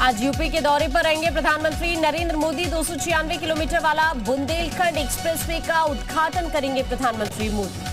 आज यूपी के दौरे पर रहेंगे प्रधानमंत्री नरेंद्र मोदी। 296 किलोमीटर वाला बुंदेलखंड एक्सप्रेसवे का उद्घाटन करेंगे प्रधानमंत्री मोदी।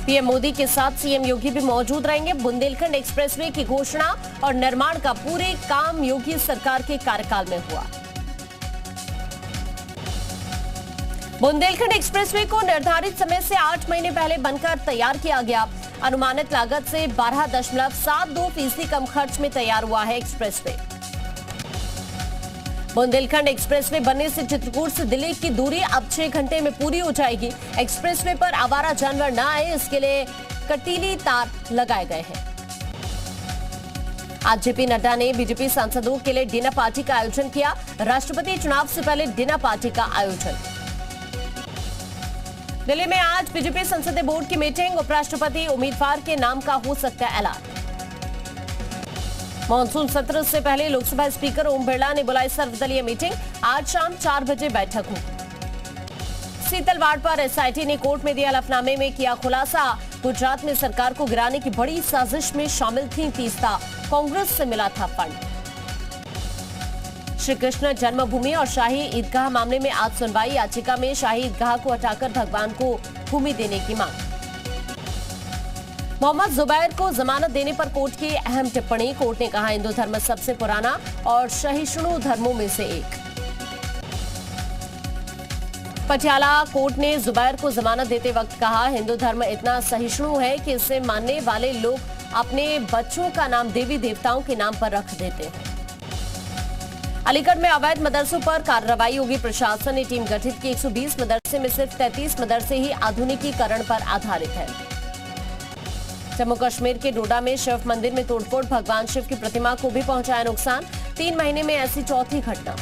पीएम मोदी के साथ सीएम योगी भी मौजूद रहेंगे। बुंदेलखंड एक्सप्रेसवे की घोषणा और निर्माण का पूरे काम योगी सरकार के कार्यकाल में हुआ। बुंदेलखंड एक्सप्रेसवे को निर्धारित समय से 8 महीने पहले बनकर तैयार किया गया। अनुमानित लागत से 12.72% कम खर्च में तैयार हुआ है एक्सप्रेसवे। बुंदेलखंड एक्सप्रेसवे बनने से चित्रकूट से दिल्ली की दूरी अब 6 घंटे में पूरी हो जाएगी। एक्सप्रेसवे पर आवारा जानवर न आए, इसके लिए कटीली तार लगाए गए हैं। आज जेपी नड्डा ने बीजेपी सांसदों के लिए डिनर पार्टी का आयोजन किया। राष्ट्रपति चुनाव से पहले डिनर पार्टी का आयोजन। दिल्ली में आज बीजेपी संसदीय बोर्ड की मीटिंग। उपराष्ट्रपति उम्मीदवार के नाम का हो सकता है ऐलान। मानसून सत्र से पहले लोकसभा स्पीकर ओम बिरला ने बुलाई सर्वदलीय मीटिंग। आज शाम 4 बजे बैठक होगी। सीतलवाड़ पर एसआईटी ने कोर्ट में दिया हलफनामे में किया खुलासा। गुजरात में सरकार को गिराने की बड़ी साजिश में शामिल थी तीस्ता। कांग्रेस से मिला था फंड। श्री कृष्ण जन्मभूमि और शाही ईदगाह मामले में आज सुनवाई। याचिका में शाही ईदगाह को हटाकर भगवान को भूमि देने की मांग। मोहम्मद जुबैर को जमानत देने पर कोर्ट की अहम टिप्पणी। कोर्ट ने कहा हिंदू धर्म सबसे पुराना और सहिष्णु धर्मों में से एक। पटियाला कोर्ट ने जुबैर को जमानत देते वक्त कहा हिंदू धर्म इतना सहिष्णु है कि इसे मानने वाले लोग अपने बच्चों का नाम देवी देवताओं के नाम पर रख देते हैं। अलीगढ़ में अवैध मदरसों पर कार्रवाई होगी। प्रशासन ने टीम गठित की। 120 मदरसे में सिर्फ 33 मदरसे ही आधुनिकीकरण पर आधारित है। जम्मू कश्मीर के डोडा में शिव मंदिर में तोड़फोड़। भगवान शिव की प्रतिमा को भी पहुंचाया नुकसान। 3 महीने में ऐसी चौथी घटना।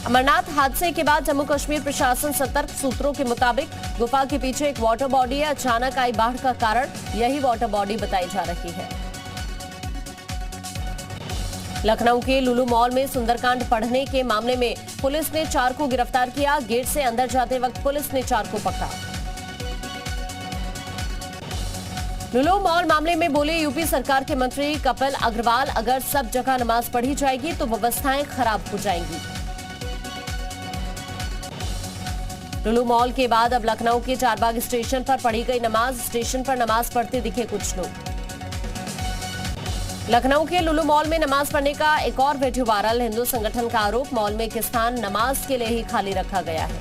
अमरनाथ हादसे के बाद जम्मू कश्मीर प्रशासन सतर्क। सूत्रों के मुताबिक गुफा के पीछे एक वाटर बॉडी है। अचानक आई बाढ़ का कारण यही वाटर बॉडी बताई जा रही है। लखनऊ के लुलु मॉल में सुंदरकांड पढ़ने के मामले में पुलिस ने 4 को गिरफ्तार किया। गेट से अंदर जाते वक्त पुलिस ने 4 को पकड़ा। लुलु मॉल मामले में बोले यूपी सरकार के मंत्री कपिल अग्रवाल, अगर सब जगह नमाज पढ़ी जाएगी तो व्यवस्थाएं खराब हो जाएंगी। लुलु मॉल के बाद अब लखनऊ के चारबाग स्टेशन पर पढ़ी गई नमाज। स्टेशन पर नमाज पढ़ते दिखे कुछ लोग। लखनऊ के लुलु मॉल में नमाज पढ़ने का एक और वीडियो वायरल। हिंदू संगठन का आरोप, मॉल में एक स्थान नमाज के लिए ही खाली रखा गया है।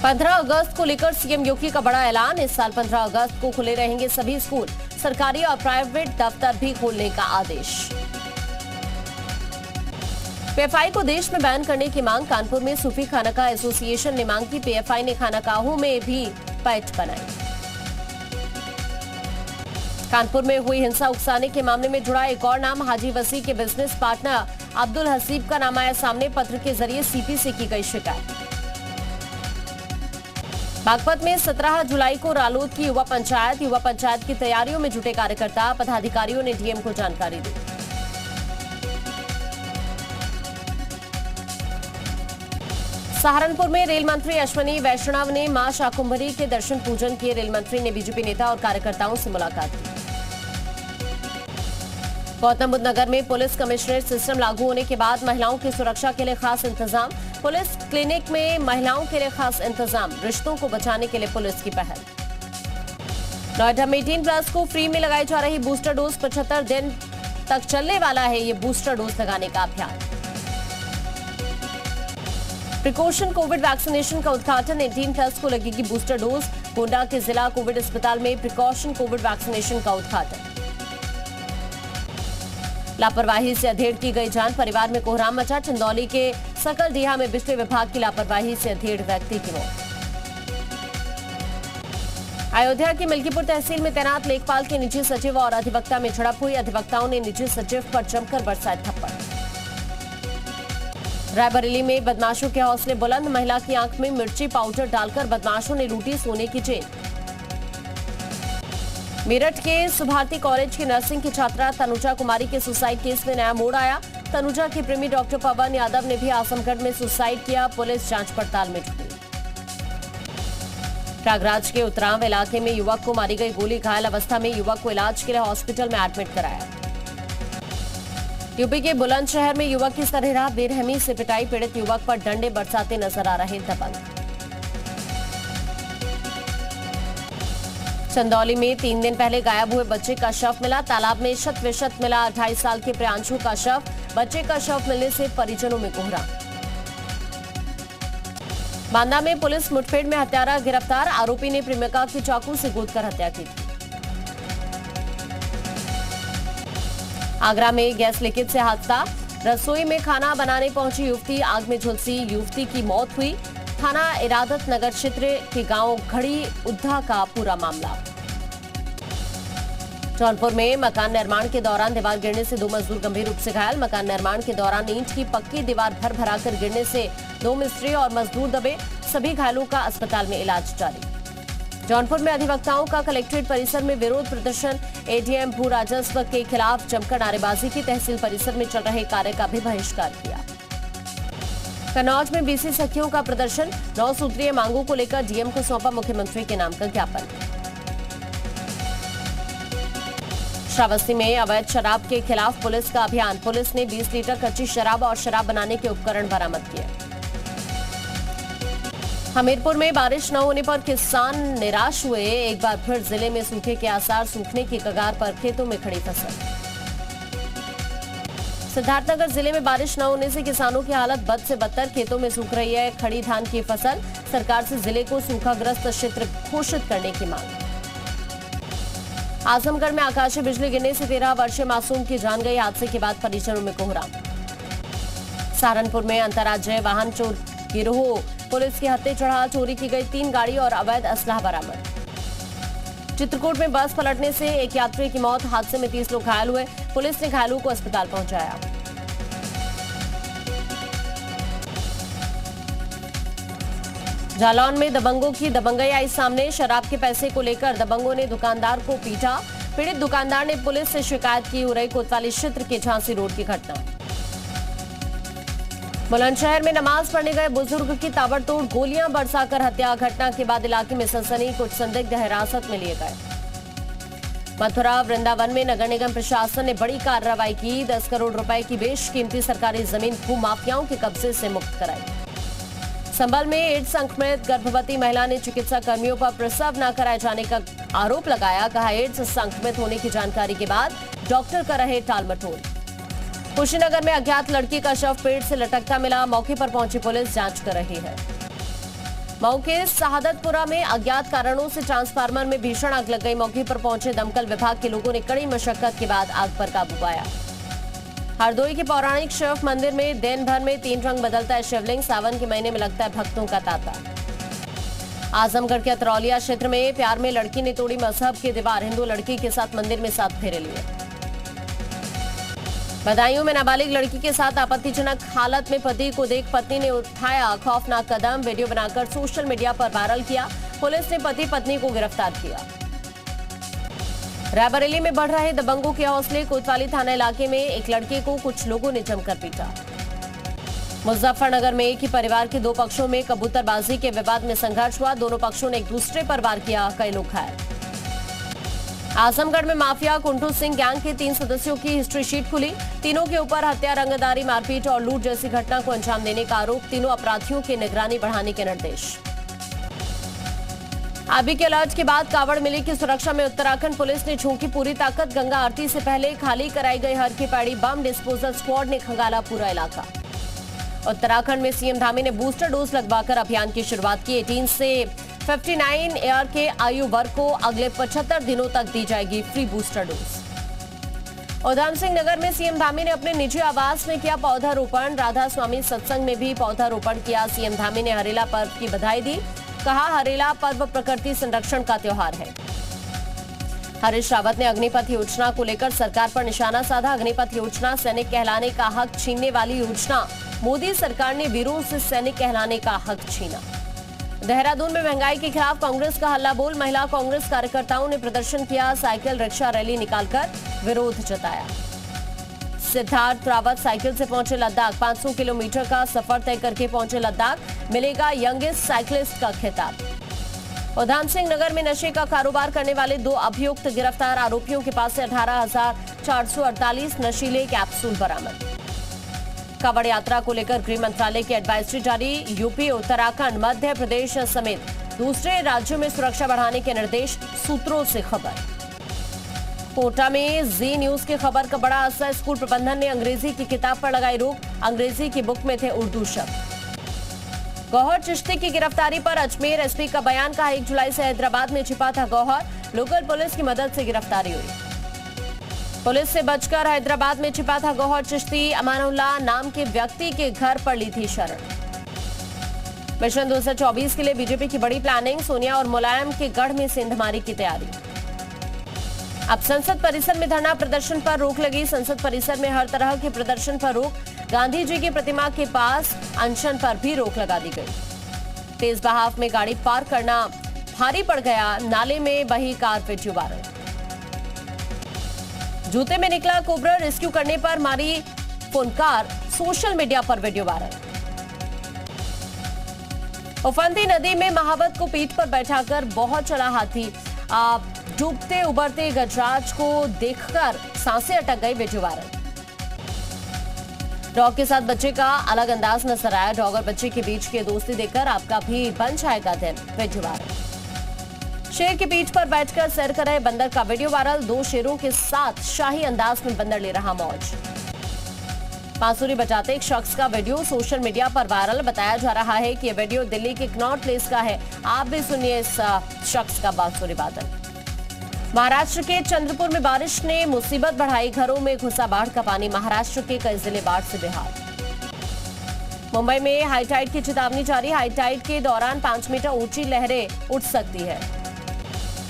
पंद्रह अगस्त को लेकर सीएम योगी का बड़ा ऐलान। इस साल 15 अगस्त को खुले रहेंगे सभी स्कूल। सरकारी और प्राइवेट दफ्तर भी खोलने का आदेश। पीएफआई को देश में बैन करने की मांग। कानपुर में सूफी खानका एसोसिएशन ने मांग की। पीएफआई ने खानकाहों में भी पैठ बनाई। कानपुर में हुई हिंसा उकसाने के मामले में जुड़ा एक और नाम। हाजी वसी के बिजनेस पार्टनर अब्दुल हसीब का नाम आया सामने। पत्र के जरिए सीपी से की गई शिकायत। बागपत में 17 जुलाई को रालोद की युवा पंचायत की तैयारियों में जुटे कार्यकर्ता। पदाधिकारियों ने डीएम को जानकारी दी। सहारनपुर में रेल मंत्री अश्विनी वैष्णव ने मां शाकुंभरी के दर्शन पूजन किए। रेल मंत्री ने बीजेपी नेता और कार्यकर्ताओं से मुलाकात की। गौतम बुद्ध नगर में पुलिस कमिश्नरेट सिस्टम लागू होने के बाद महिलाओं की सुरक्षा के लिए खास इंतजाम। पुलिस क्लिनिक में महिलाओं के लिए खास इंतजाम। रिश्तों को बचाने के लिए पुलिस की पहल। नोएडा में 18+ को फ्री में लगाई जा रही बूस्टर डोज। 75 दिन तक चलने वाला है ये बूस्टर डोज लगाने का अभियान। प्रिकॉशन कोविड वैक्सीनेशन का उद्घाटन। 18+ को लगेगी बूस्टर डोज। गोंडा के जिला कोविड अस्पताल में प्रिकॉशन कोविड वैक्सीनेशन का उद्घाटन। लापरवाही से अधेड़ की गई जान। परिवार में कोहराम मचा। चंदौली के सकलडीहा में बिजली विभाग की लापरवाही से अधेड़ व्यक्ति की मौत। अयोध्या की मिल्कीपुर तहसील में तैनात लेखपाल के निजी सचिव और अधिवक्ता में झड़प हुई। अधिवक्ताओं ने निजी सचिव पर जमकर बरसाए थप्पड़। रायबरेली में बदमाशों के हौसले बुलंद। महिला की आंख में मिर्ची पाउडर डालकर बदमाशों ने लूटी सोने की चेन। मेरठ के सुभारती कॉलेज की नर्सिंग की छात्रा तनुजा कुमारी के सुसाइड केस में नया मोड़ आया। तनुजा के प्रेमी डॉक्टर पवन यादव ने भी आजमगढ़ में सुसाइड किया। पुलिस जांच पड़ताल में जुटी। प्रयागराज के उत्तराव इलाके में युवक को मारी गई गोली, घायल अवस्था में युवक को इलाज के लिए हॉस्पिटल में एडमिट कराया। यूपी के बुलंदशहर में युवक की सरेराह बेरहमी से पिटाई, पीड़ित युवक पर डंडे बरसाते नजर आ रहे दबंग। चंदौली में 3 दिन पहले गायब हुए बच्चे का शव मिला, तालाब में शत विशत मिला 28 साल के प्रियांशु का शव, बच्चे का शव मिलने से परिजनों में कोहरा। बांदा में पुलिस मुठभेड़ में हत्यारा गिरफ्तार, आरोपी ने प्रेमिका की चाकू से गोदकर हत्या की थी। आगरा में गैस लीकेज से हादसा, रसोई में खाना बनाने पहुंची युवती, आग में झुलसी युवती की मौत हुई। थाना इरादत नगर क्षेत्र के गांव घड़ी उद्धा का पूरा मामला। जौनपुर में मकान निर्माण के दौरान दीवार गिरने से 2 मजदूर गंभीर रूप से घायल, मकान निर्माण के दौरान ईंट की पक्की दीवार भर-भराकर गिरने से 2 मिस्त्री और मजदूर दबे, सभी घायलों का अस्पताल में इलाज जारी। जौनपुर में अधिवक्ताओं का कलेक्ट्रेट परिसर में विरोध प्रदर्शन, एडीएम भू राजस्व के खिलाफ जमकर नारेबाजी की, तहसील परिसर में चल रहे कार्य का भी बहिष्कार किया। कन्नौज में बीसी सखियों का प्रदर्शन, 9 सूत्रीय मांगों को लेकर डीएम को सौंपा मुख्यमंत्री के नाम का ज्ञापन। श्रावस्ती में अवैध शराब के खिलाफ पुलिस का अभियान, पुलिस ने 20 लीटर कच्ची शराब और शराब बनाने के उपकरण बरामद किए। हमीरपुर में बारिश न होने पर किसान निराश हुए, एक बार फिर जिले में सूखे के आसार, सूखने की कगार पर खेतों में खड़ी फसल। सिद्धार्थनगर जिले में बारिश न होने से किसानों की हालत बद से बदतर, खेतों में सूख रही है खड़ी धान की फसल, सरकार से जिले को सूखाग्रस्त क्षेत्र घोषित करने की मांग। आजमगढ़ में आकाशीय बिजली गिरने से 13 वर्षीय मासूम की जान गई, हादसे के बाद परिजनों में कोहराम। सहारनपुर में अंतर्राज्यीय वाहन चोर गिरोह पुलिस के हत्थे चढ़ा, चोरी की गई 3 गाड़ी और अवैध असलाह बरामद। चित्रकूट में बस पलटने से एक यात्री की मौत, हादसे में 30 लोग घायल हुए, पुलिस ने घायलों को अस्पताल पहुंचाया। जालौन में दबंगों की दबंगई आई सामने, शराब के पैसे को लेकर दबंगों ने दुकानदार को पीटा, पीड़ित दुकानदार ने पुलिस से शिकायत की, उरई कोतवाली क्षेत्र के झांसी रोड की घटना। बुलंदशहर में नमाज पढ़ने गए बुजुर्ग की ताबड़तोड़ गोलियां बरसाकर हत्या, घटना के बाद इलाके में सनसनी, कुछ संदिग्ध हिरासत में लिए गए। मथुरा वृंदावन में नगर निगम प्रशासन ने बड़ी कार्रवाई की, 10 करोड़ रुपए की बेशकीमती सरकारी जमीन भू माफियाओं के कब्जे से मुक्त कराई। संभल में एड्स संक्रमित गर्भवती महिला ने चिकित्सा कर्मियों पर प्रसव न कराए जाने का आरोप लगाया, कहा एड्स संक्रमित होने की जानकारी के बाद डॉक्टर कर रहे टालमटोल। कुशीनगर में अज्ञात लड़की का शव पेड़ से लटकता मिला, मौके पर पहुंची पुलिस जांच कर रही है। मऊ के शहादतपुरा में अज्ञात कारणों से ट्रांसफार्मर में भीषण आग लग गई, मौके पर पहुंचे दमकल विभाग के लोगों ने कड़ी मशक्कत के बाद आग पर काबू पाया। हरदोई के पौराणिक शिव मंदिर में दिन भर में 3 रंग बदलता है शिवलिंग, सावन के महीने में लगता है भक्तों का तांता। आजमगढ़ के अतरौलिया क्षेत्र में प्यार में लड़की ने तोड़ी मजहब की दीवार, हिंदू लड़की के साथ मंदिर में 7 फेरे लिए। बदायूं में नाबालिग लड़की के साथ आपत्तिजनक हालत में पति को देख पत्नी ने उठाया खौफनाक कदम, वीडियो बनाकर सोशल मीडिया पर वायरल किया, पुलिस ने पति पत्नी को गिरफ्तार किया। रायबरेली में बढ़ रहे दबंगों के हौसले, कोतवाली थाना इलाके में एक लड़के को कुछ लोगों ने जमकर पीटा। मुजफ्फरनगर में एक ही परिवार के 2 पक्षों में कबूतरबाजी के विवाद में संघर्ष हुआ, दोनों पक्षों ने एक दूसरे पर वार किया, कई लोग घायल। आजमगढ़ में माफिया कुंटू सिंह गैंग के 3 सदस्यों की हिस्ट्री शीट खुली, तीनों के ऊपर हत्या, रंगदारी, मारपीट और लूट जैसी घटना को अंजाम देने का आरोप, तीनों अपराधियों की निगरानी बढ़ाने के निर्देश। आबी के अलर्ट के बाद कावड़ मेले की सुरक्षा में उत्तराखंड पुलिस ने झोंकी पूरी ताकत, गंगा आरती से पहले खाली कराई गई हर की पैड़ी, बम डिस्पोजल स्क्वाड ने खंगाला पूरा इलाका। उत्तराखंड में सीएम धामी ने बूस्टर डोज लगवाकर अभियान की शुरुआत की, 18 से 59 ईयर के आयु वर्ग को अगले 75 दिनों तक दी जाएगी free booster dose. Udham Singh Nagar में सीएम धामी ने अपने निजी आवास में किया पौधारोपण, राधा स्वामी सत्संग में भी पौधारोपण किया, सीएम धामी ने हरेला पर्व की बधाई दी, कहा हरेला पर्व प्रकृति संरक्षण का त्योहार है। हरीश रावत ने अग्निपथ योजना को लेकर सरकार पर निशाना साधा, अग्निपथ योजना सैनिक कहलाने का हक छीनने वाली योजना, मोदी सरकार ने वीरों से सैनिक कहलाने का हक छीना। देहरादून में महंगाई के खिलाफ कांग्रेस का हल्ला बोल, महिला कांग्रेस कार्यकर्ताओं ने प्रदर्शन किया, साइकिल रिक्शा रैली निकालकर विरोध जताया। सिद्धार्थ रावत साइकिल से पहुंचे लद्दाख, 500 किलोमीटर का सफर तय करके पहुंचे लद्दाख, मिलेगा यंगेस्ट साइकिलिस्ट का खिताब। उधम सिंह नगर में नशे का कारोबार करने वाले 2 अभियुक्त गिरफ्तार। आरोपियों के पास से 18,448 नशीले कैप्सूल बरामद। कांवड़ यात्रा को लेकर गृह मंत्रालय की एडवाइजरी जारी। यूपी, उत्तराखंड, मध्य प्रदेश समेत दूसरे राज्यों में सुरक्षा बढ़ाने के निर्देश, सूत्रों से खबर। कोटा में जी न्यूज की खबर का बड़ा असर। स्कूल प्रबंधन ने अंग्रेजी की किताब पर लगाई रोक। अंग्रेजी की बुक में थे उर्दू शब्द। गौहर चिश्ती की गिरफ्तारी पर अजमेर एसपी का बयान। कहा 1 जुलाई से हैदराबाद में छिपा था गौहर। लोकल पुलिस की मदद से गिरफ्तारी हुई। पुलिस से बचकर हैदराबाद में छिपा था गौहर चिश्ती। अमानुल्लाह नाम के व्यक्ति के घर पर ली थी शरण। मिशन 2024 के लिए बीजेपी की बड़ी प्लानिंग। सोनिया और मुलायम के गढ़ में सेंधमारी की तैयारी। अब संसद परिसर में धरना प्रदर्शन पर रोक लगी। संसद परिसर में हर तरह के प्रदर्शन पर रोक। गांधी जी की प्रतिमा के पास अनशन पर भी रोक लगा दी गई। तेज बहाव में गाड़ी पार करना भारी पड़ गया। नाले में बही कार वीडियो वायरल। जूते में निकला कोबरा। रेस्क्यू करने पर मारी फुनकार। सोशल मीडिया पर वीडियो वायरल। उफंती नदी में महावत को पीठ पर बैठाकर बहुत चला हाथी। डूबते उबरते गजराज को देखकर सांसें अटक गई। Video viral. डॉग के साथ बच्चे का अलग अंदाज नजर आया। डॉग और बच्चे के बीच की दोस्ती देखकर आपका भी बन जाएगा दिन। Video viral. शेर की पीठ पर बैठकर सैर कर रहे बंदर का वीडियो वायरल। 2 शेरों के साथ शाही अंदाज में बंदर ले रहा मौज। बांसुरी बजाते एक शख्स का वीडियो सोशल मीडिया पर वायरल। बताया जा रहा है कि यह वीडियो दिल्ली के कनॉट प्लेस का है। आप भी सुनिए इस शख्स का बांसुरी वादन। महाराष्ट्र के चंद्रपुर में बारिश ने मुसीबत बढ़ाई। घरों में घुसा बाढ़ का पानी। महाराष्ट्र के कई जिले बाढ़ से बेहाल। मुंबई में हाई टाइड की चेतावनी जारी। हाई टाइड के दौरान 5 मीटर ऊंची लहरें उठ सकती है।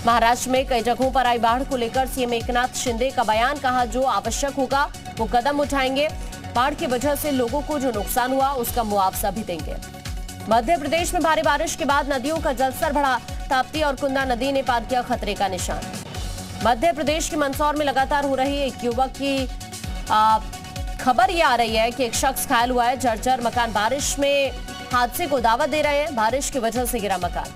महाराष्ट्र में कई जगहों पर आई बाढ़ को लेकर सीएम एकनाथ शिंदे का बयान। कहा जो आवश्यक होगा वो कदम उठाएंगे। बाढ़ की वजह से लोगों को जो नुकसान हुआ उसका मुआवजा भी देंगे। मध्य प्रदेश में भारी बारिश के बाद नदियों का जलस्तर बढ़ा। ताप्ती और कुंदा नदी ने पार किया खतरे का निशान। मध्य प्रदेश के मंदसौर में लगातार हो रही एक युवक की खबर ये आ रही है कि एक शख्स घायल हुआ है। जर्जर मकान। बारिश में हादसे को दावत दे रहे हैं। बारिश की वजह से गिरा मकान।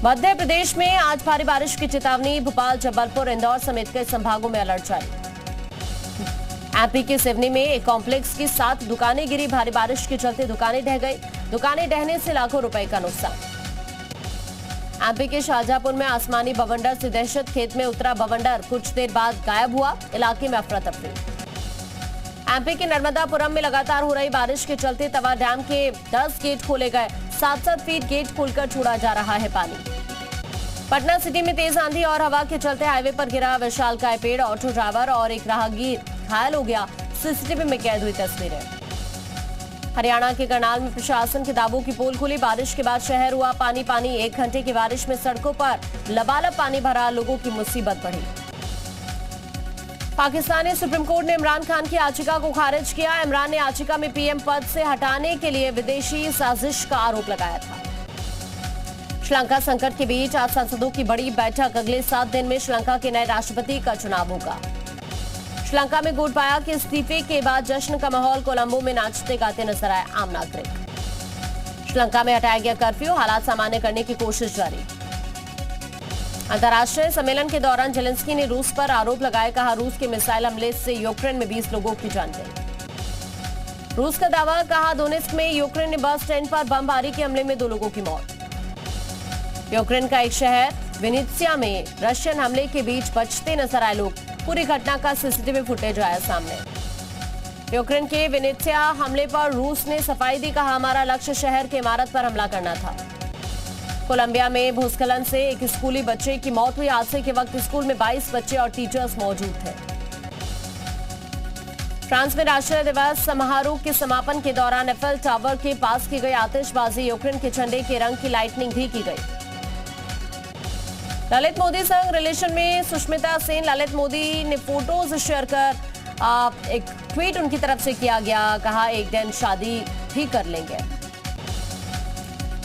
मध्य प्रदेश में आज भारी बारिश की चेतावनी। भोपाल, जबलपुर, इंदौर समेत कई संभागों में अलर्ट जारी। एमपी के सिवनी में एक कॉम्प्लेक्स की 7 दुकानें गिरी। भारी बारिश के चलते दुकानें ढह गई। दुकानें ढहने से लाखों रुपए का नुकसान। एमपी के शाहजहांपुर में आसमानी बवंडर से दहशत। खेत में उतरा बवंडर कुछ देर बाद गायब हुआ। इलाके में अफरा तफरी। एमपी के नर्मदापुरम में लगातार हो रही बारिश के चलते तवा डैम के 10 गेट खोले गए। 7-7 फीट गेट खोलकर छोड़ा जा रहा है पानी। पटना सिटी में तेज आंधी और हवा के चलते हाईवे पर गिरा विशालकाय पेड़। ऑटो ड्राइवर और एक राहगीर घायल हो गया। सीसीटीवी में कैद हुई तस्वीरें। हरियाणा के करनाल में प्रशासन के दावों की पोल खुली। बारिश के बाद शहर हुआ पानी पानी। 1 घंटे की बारिश में सड़कों पर लबालब पानी भरा। लोगों की मुसीबत बढ़ी। पाकिस्तानी सुप्रीम कोर्ट ने इमरान खान की याचिका को खारिज किया। इमरान ने याचिका में पीएम पद से हटाने के लिए विदेशी साजिश का आरोप लगाया था। श्रीलंका संकट के बीच आज सांसदों की बड़ी बैठक। अगले 7 दिन में श्रीलंका के नए राष्ट्रपति का चुनाव होगा। श्रीलंका में गोटबाया के इस्तीफे के बाद जश्न का माहौल। कोलंबो में नाचते गाते नजर आए आम नागरिक। श्रीलंका में हटाया गया कर्फ्यू। हालात सामान्य करने की कोशिश जारी। अंतर्राष्ट्रीय सम्मेलन के दौरान जेलेंस्की ने रूस पर आरोप लगाए। कहा रूस के मिसाइल हमले से यूक्रेन में 20 लोगों की जान गई। रूस का दावा। कहा दोनेत्स्क में यूक्रेन ने बस स्टैंड पर बमबारी के हमले में 2 लोगों की मौत। यूक्रेन का एक शहर विनित्सिया में रशियन हमले के बीच बचते नजर आए लोग। पूरी घटना का सीसीटीवी फुटेज आया सामने। यूक्रेन के विनित्सिया हमले पर रूस ने सफाई दी। कहा हमारा लक्ष्य शहर की इमारत पर हमला करना था। कोलंबिया में भूस्खलन से एक स्कूली बच्चे की मौत हुई। हादसे के वक्त स्कूल में 22 बच्चे और टीचर्स मौजूद थे। फ्रांस में राष्ट्रीय दिवस समारोह के समापन के दौरान एफएल टावर के पास की गई आतिशबाजी। यूक्रेन के झंडे के रंग की लाइटनिंग भी की गई। ललित मोदी संग रिलेशन में सुष्मिता सेन। ललित मोदी ने फोटोज शेयर कर एक ट्वीट उनकी तरफ से किया गया। कहा एक दिन शादी भी कर लेंगे।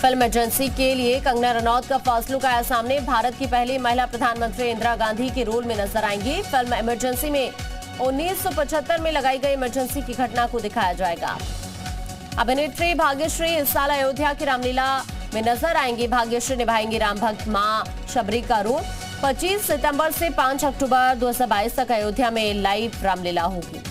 फिल्म इमरजेंसी के लिए कंगना रनौत का फर्स्ट लुक आया सामने। भारत की पहली महिला प्रधानमंत्री इंदिरा गांधी के रोल में नजर आएंगी। फिल्म इमरजेंसी में 1975 में लगाई गई इमरजेंसी की घटना को दिखाया जाएगा। अभिनेत्री भाग्यश्री इस साल अयोध्या की रामलीला में नजर आएंगी। भाग्यश्री निभाएंगी राम भक्त मां शबरी का रूप। 25 सितंबर से 5 अक्टूबर 2022 तक अयोध्या में लाइव रामलीला होगी।